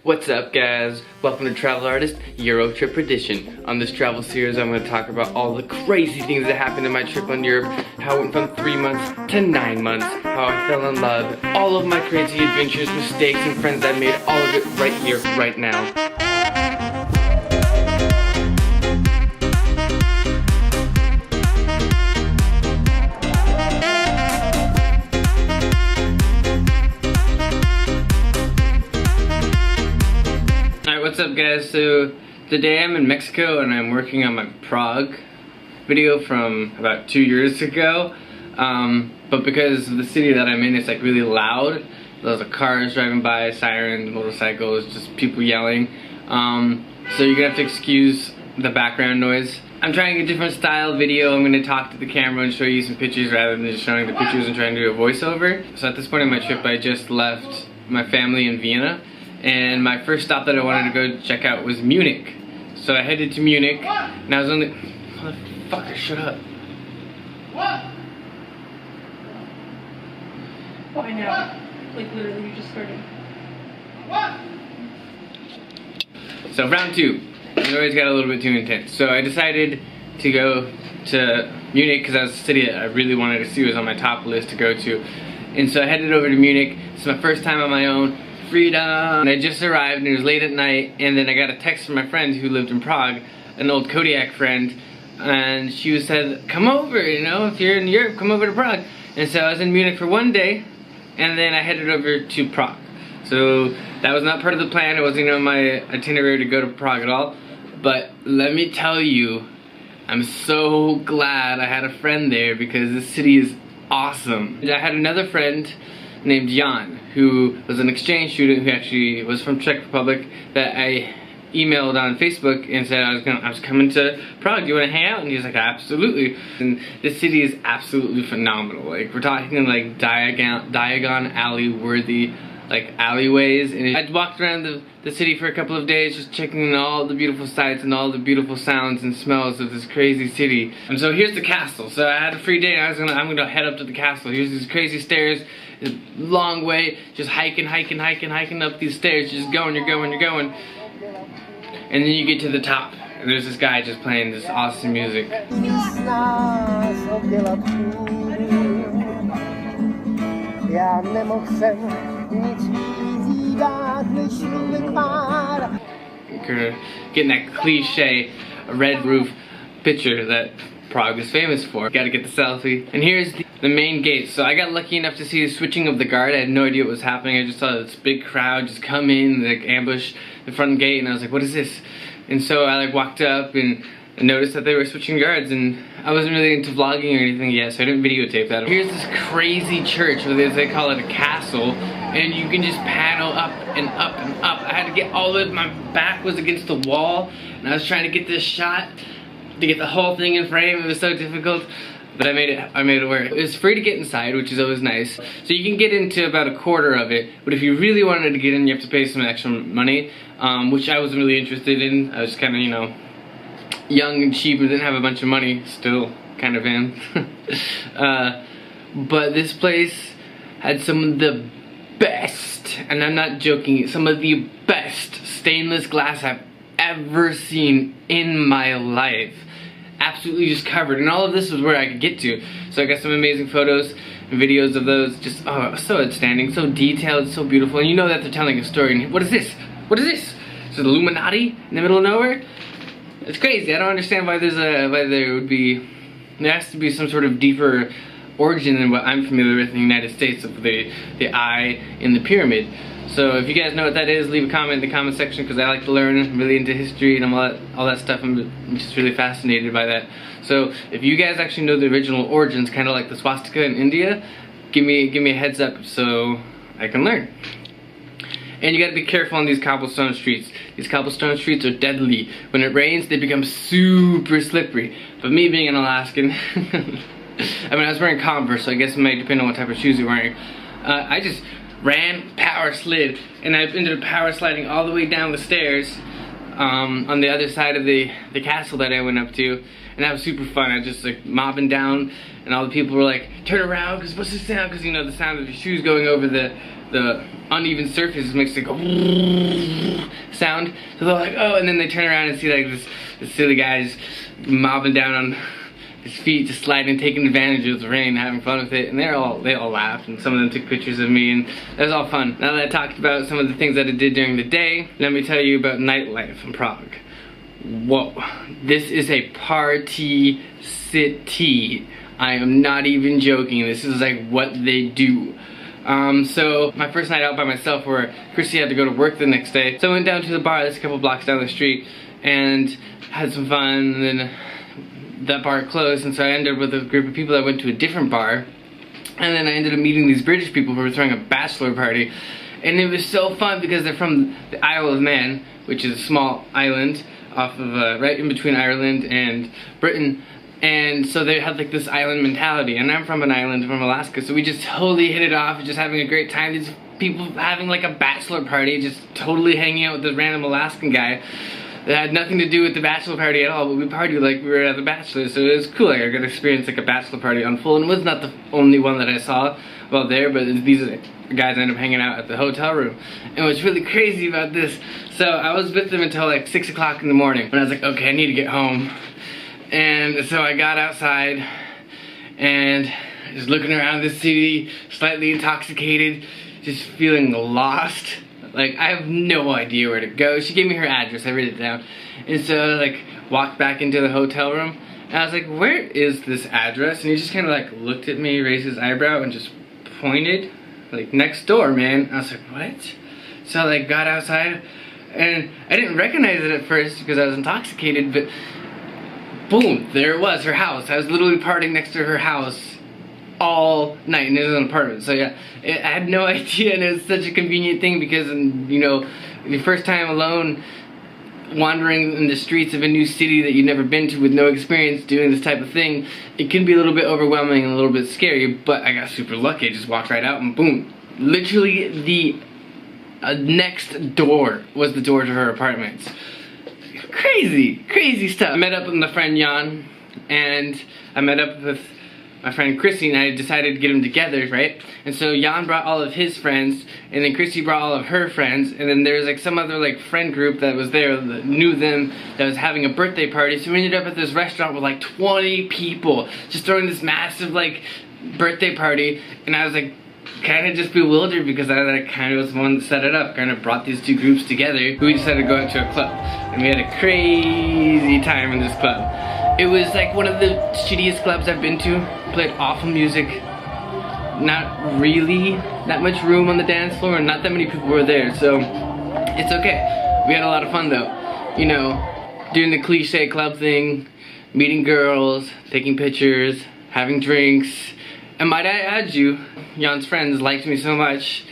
What's up guys? Welcome to Travel Artist Euro Trip Edition. On this travel series I'm going to talk about all the crazy things that happened in my trip on Europe, how it went from 3 months to 9 months, how I fell in love, all of my crazy adventures, mistakes, and friends I made, all of it right here, right now. What's up guys? So today I'm in Mexico and I'm working on my Prague video from about 2 years ago, but because of the city that I'm in, it's like really loud. There's like cars driving by, sirens, motorcycles, just people yelling, so you're gonna have to excuse the background noise. I'm trying a different style video. I'm gonna talk to the camera and show you some pictures rather than just showing the pictures and trying to do a voiceover. So at this point in my trip I just left my family in Vienna, and my first stop that I wanted to go check out was Munich. So I headed to Munich, and I was only... Motherfucker, shut up. What? Oh, I know. Like, literally, you just started. What? So round two. It always got a little bit too intense. So I decided to go to Munich because that was the city that I really wanted to see. It was on my top list to go to. And so I headed over to Munich. It's my first time on my own. Freedom! And I just arrived and it was late at night, and then I got a text from my friend who lived in Prague, an old Kodiak friend, and she said, come over, you know, if you're in Europe, come over to Prague. And so I was in Munich for 1 day, and then I headed over to Prague. So that was not part of the plan. It wasn't on my itinerary to go to Prague at all, but let me tell you, I'm so glad I had a friend there because this city is awesome. I had another friend named Jan, who was an exchange student who actually was from Czech Republic, that I emailed on Facebook and said I was coming to Prague, do you want to hang out? And he was like, absolutely. And this city is absolutely phenomenal. Like, we're talking like Diagon alley worthy like alleyways, and I'd walked around the city for a couple of days just checking all the beautiful sights and all the beautiful sounds and smells of this crazy city. And so here's the castle. So I had a free day and I'm gonna head up to the castle. Here's these crazy stairs, this long way, just hiking up these stairs, just going, you're going. And then you get to the top and there's this guy just playing this awesome music. Getting that cliche red roof picture that Prague is famous for. Gotta get the selfie. And here's the main gate. So I got lucky enough to see the switching of the guard. I had no idea what was happening. I just saw this big crowd just come in, like ambush the front gate, and I was like, what is this? And so I like walked up and noticed that they were switching guards, and I wasn't really into vlogging or anything yet, so I didn't videotape that. Here's this crazy church, where they call it a castle, and you can just paddle up and up and up. I had to get all the way, my back was against the wall, and I was trying to get this shot, to get the whole thing in frame. It was so difficult, but I made it work. It was free to get inside, which is always nice. So you can get into about a quarter of it, but if you really wanted to get in, you have to pay some extra money, which I wasn't really interested in. I was kind of, you know, young and cheap and didn't have a bunch of money, still kind of am. But this place had some of the best, and I'm not joking, some of the best stainless glass I've ever seen in my life. Absolutely just covered, and all of this was where I could get to. So I got some amazing photos and videos of those, just so outstanding, so detailed, so beautiful, and you know that they're telling a story. And what is this? What is this? Is it Illuminati in the middle of nowhere? It's crazy. I don't understand why there has to be some sort of deeper origin than what I'm familiar with in the United States of the eye in the pyramid. So if you guys know what that is, leave a comment in the comment section, because I like to learn. I'm really into history and all that stuff. I'm just really fascinated by that. So if you guys actually know the original origins, kind of like the swastika in India, give me a heads up so I can learn. And you gotta be careful on these cobblestone streets. These cobblestone streets are deadly. When it rains, they become super slippery. But me being an Alaskan, I mean, I was wearing Converse, so I guess it might depend on what type of shoes you're wearing. I just ran, power slid, and I ended up power sliding all the way down the stairs on the other side of the castle that I went up to. and that was super fun. I just like mobbing down, and all the people were like, turn around, because what's the sound? Because you know, the sound of your shoes going over the uneven surface makes like a sound. So they're like, oh, and then they turn around and see like this silly guy just mobbing down on his feet, just sliding, taking advantage of the rain, having fun with it, and they all laughed, and some of them took pictures of me, and that was all fun. Now that I talked about some of the things that I did during the day, let me tell you about nightlife in Prague. Whoa, this is a party city. I am not even joking. This is like what they do. So my first night out by myself, where Chrissy had to go to work the next day, so I went down to the bar that's a couple blocks down the street and had some fun, and then that bar closed, and so I ended up with a group of people that went to a different bar, and then I ended up meeting these British people who were throwing a bachelor party, and it was so fun because they're from the Isle of Man, which is a small island off of right in between Ireland and Britain, and so they had like this island mentality, and I'm from an island from Alaska, so we just totally hit it off, just having a great time. These people having like a bachelor party, just totally hanging out with this random Alaskan guy that had nothing to do with the bachelor party at all, but we partied like we were at the bachelor, so it was cool. Like I got to experience like a bachelor party on full, and it was not the only one that I saw while there, but these are the guys ended up hanging out at the hotel room. And what's really crazy about this, so I was with them until like 6 o'clock in the morning, and I was like, okay, I need to get home. And so I got outside, and just looking around the city, slightly intoxicated, just feeling lost. Like, I have no idea where to go. She gave me her address, I wrote it down. And so I like walked back into the hotel room, and I was like, where is this address? And he just kind of like looked at me, raised his eyebrow, and just pointed, like, next door, man. I was like, what? So I like got outside, and I didn't recognize it at first because I was intoxicated, but boom, there it was, her house. I was literally partying next to her house all night, and it was an apartment. So yeah, I had no idea, and it was such a convenient thing because, you know, your first time alone wandering in the streets of a new city that you've never been to with no experience doing this type of thing, it can be a little bit overwhelming and a little bit scary, but I got super lucky. I just walked right out and boom, literally the next door was the door to her apartment. Crazy stuff. I met up with my friend Jan, and I met up with my friend Chrissy, and I decided to get them together, right? And so Jan brought all of his friends, and then Chrissy brought all of her friends, and then there was like some other like friend group that was there that knew them, that was having a birthday party. So we ended up at this restaurant with like 20 people just throwing this massive like birthday party, and I was like kind of just bewildered because I like, kind of was the one that set it up, kind of brought these two groups together. We decided to go out to a club, and we had a crazy time in this club. It was like one of the shittiest clubs I've been to. Played awful music, not really that much room on the dance floor, and not that many people were there, so it's okay. We had a lot of fun though, you know, doing the cliche club thing, meeting girls, taking pictures, having drinks. And might I add you, Jan's friends liked me so much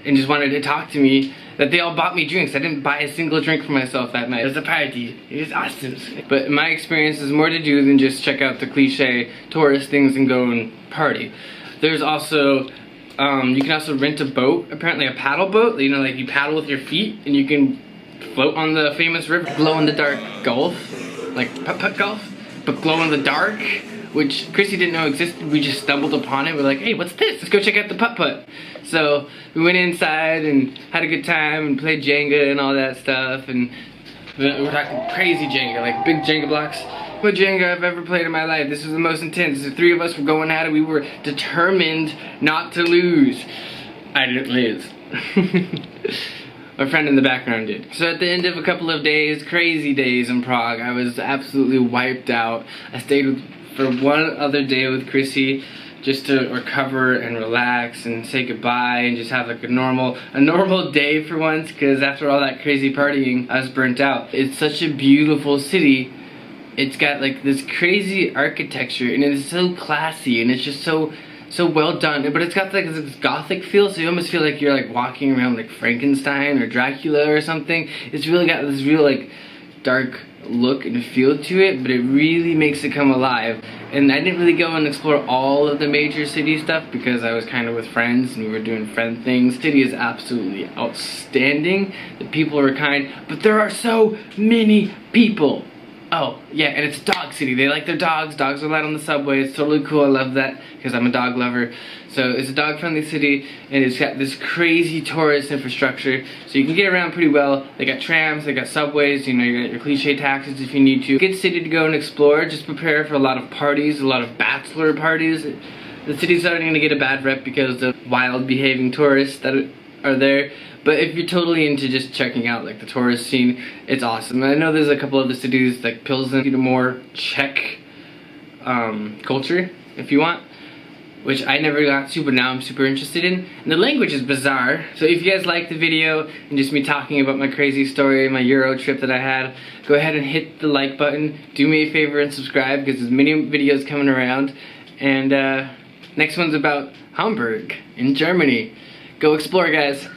and just wanted to talk to me that they all bought me drinks. I didn't buy a single drink for myself that night. It was a party. It was awesome. But my experience is more to do than just check out the cliche tourist things and go and party. There's also, you can also rent a boat, apparently a paddle boat. You know, like you paddle with your feet and you can float on the famous river. Glow in the dark golf, like putt-putt golf, but glow in the dark, which Chrissy didn't know existed. We just stumbled upon it. We're like, hey, what's this? Let's go check out the putt-putt. So we went inside and had a good time and played Jenga and all that stuff. And we're talking crazy Jenga, like big Jenga blocks. What Jenga I've ever played in my life. This was the most intense. The three of us were going at it. We were determined not to lose. I didn't lose. My friend in the background did. So at the end of a couple of days, crazy days in Prague, I was absolutely wiped out. I stayed for one other day with Chrissy just to recover and relax and say goodbye and just have like a normal day for once, because after all that crazy partying, I was burnt out. It's such a beautiful city. It's got like this crazy architecture, and it's so classy, and it's just so well done, but it's got like this gothic feel, so you almost feel like you're like walking around like Frankenstein or Dracula or something. It's really got this real like dark look and feel to it, but it really makes it come alive. And I didn't really go and explore all of the major city stuff because I was kind of with friends and we were doing friend things. The city is absolutely outstanding. The people are kind, but there are so many people. Oh, yeah, and it's a dog city. They like their dogs. Dogs are allowed on the subway. It's totally cool. I love that because I'm a dog lover. So it's a dog-friendly city, and it's got this crazy tourist infrastructure. So you can get around pretty well. They got trams, they got subways, you know, you got your cliche taxis if you need to. Good city to go and explore. Just prepare for a lot of parties, a lot of bachelor parties. The city's starting to get a bad rep because of wild behaving tourists that are there. But if you're totally into just checking out like the tourist scene, it's awesome. And I know there's a couple other cities like Pilsen, you know, more Czech culture if you want, which I never got to, but now I'm super interested in. And the language is bizarre. So if you guys like the video and just me talking about my crazy story, my Euro trip that I had, go ahead and hit the like button. Do me a favor and subscribe because there's many videos coming around. And next one's about Hamburg in Germany. Go explore, guys.